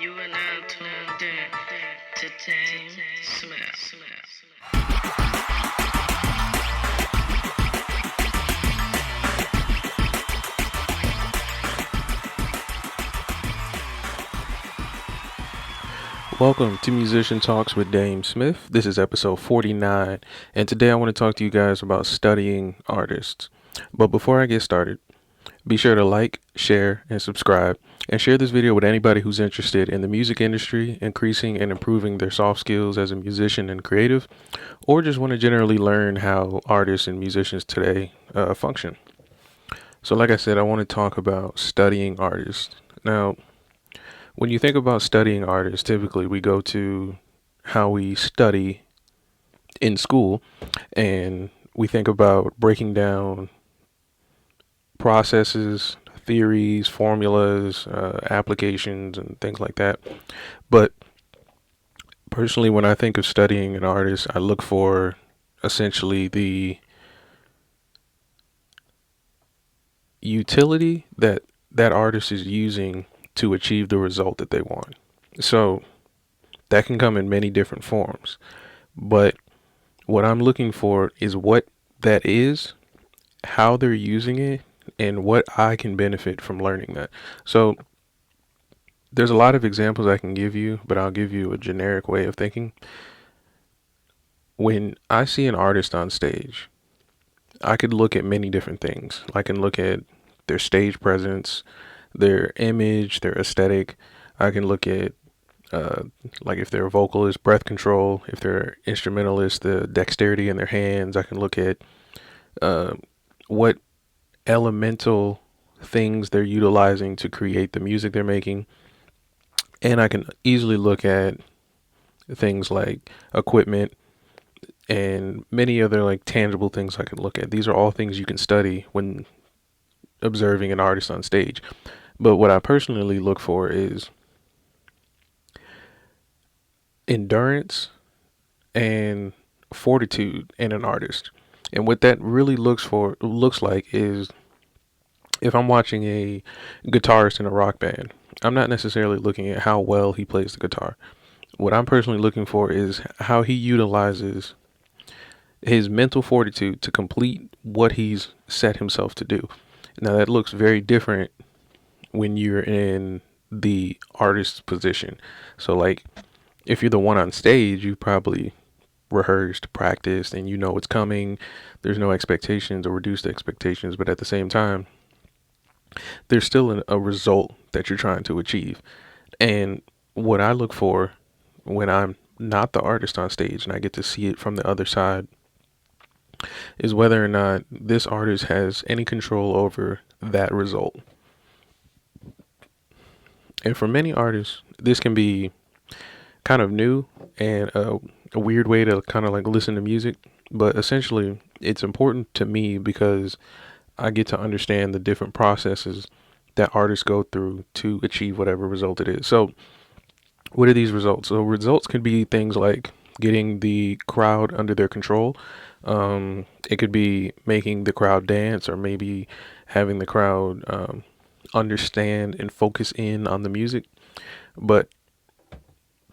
You are now tuned in to DameSmiff. Welcome to Musician Talks with DameSmiff. This is episode 49, and today I want to talk to you guys about studying artists. But before I get started, be sure to like, share, and subscribe, and share this video with anybody who's interested in the music industry, increasing and improving their soft skills as a musician and creative, or just want to generally learn how artists and musicians today function. So, like I said, I want to talk about studying artists. Now, when you think about studying artists, typically we go to how we study in school and we think about breaking down processes, theories, formulas, applications, and things like that. But personally, when I think of studying an artist, I look for essentially the utility that that artist is using to achieve the result that they want. So that can come in many different forms. But what I'm looking for is what that is, how they're using it, and what I can benefit from learning that. So there's a lot of examples I can give you, but I'll give you a generic way of thinking. When I see an artist on stage, I could look at many different things. I can look at their stage presence, their image, their aesthetic. I can look at like if they're a vocalist, breath control. If they're instrumentalist, the dexterity in their hands. I can look at what elemental things they're utilizing to create the music they're making. And I can easily look at things like equipment and many other like tangible things I can look at. These are all things you can study when observing an artist on stage. But what I personally look for is endurance and fortitude in an artist. And what that really looks like is if I'm watching a guitarist in a rock band, I'm not necessarily looking at how well he plays the guitar. What I'm personally looking for is how he utilizes his mental fortitude to complete what he's set himself to do. Now that looks very different when you're in the artist's position. So like if you're the one on stage, you probably rehearsed, practiced, and you know what's coming. There's no expectations or reduced expectations, but at the same time, there's still a result that you're trying to achieve. And what I look for when I'm not the artist on stage and I get to see it from the other side is whether or not this artist has any control over that result. And for many artists, this can be kind of new and a weird way to kind of like listen to music. But essentially, it's important to me because I get to understand the different processes that artists go through to achieve whatever result it is. So, what are these results? So, results can be things like getting the crowd under their control. It could be making the crowd dance, or maybe having the crowd understand and focus in on the music. But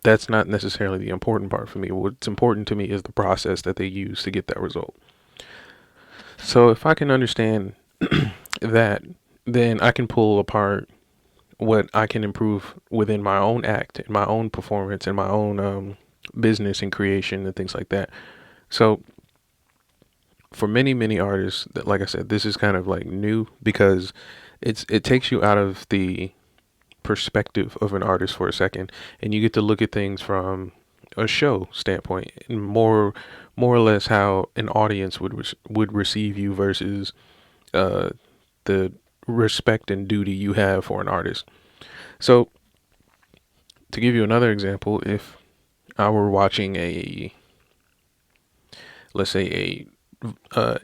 that's not necessarily the important part for me. What's important to me is the process that they use to get that result. So if I can understand that, then I can pull apart what I can improve within my own act, in my own performance, in my own business and creation and things like that. So for many artists, that like I said, this is kind of like new because it takes you out of the perspective of an artist for a second, and you get to look at things from a show standpoint, and more or less how an audience would receive you versus uh, the respect and duty you have for an artist. So to give you another example, if I were watching a let's say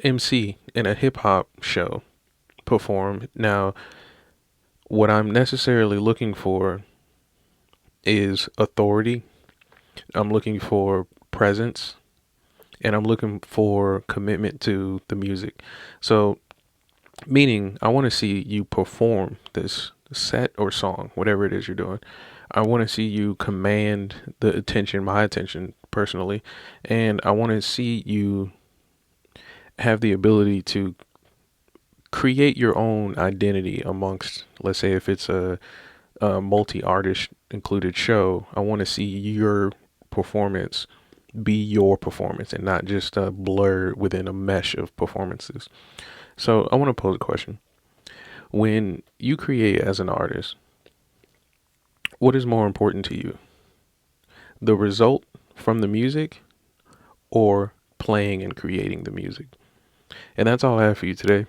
MC in a hip hop show perform, now what I'm necessarily looking for is authority. I'm looking for presence, and I'm looking for commitment to the music. So, meaning I want to see you perform this set or song, whatever it is you're doing. I want to see you command my attention personally, and I want to see you have the ability to create your own identity amongst, let's say, if it's a multi-artist included show. I want to see your performance be your performance and not just a blur within a mesh of performances. So I want to pose a question. When you create as an artist, what is more important to you? The result from the music or playing and creating the music? And that's all I have for you today.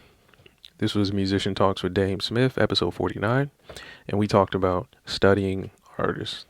This was Musician Talks with DameSmiff, episode 49, and we talked about studying artists.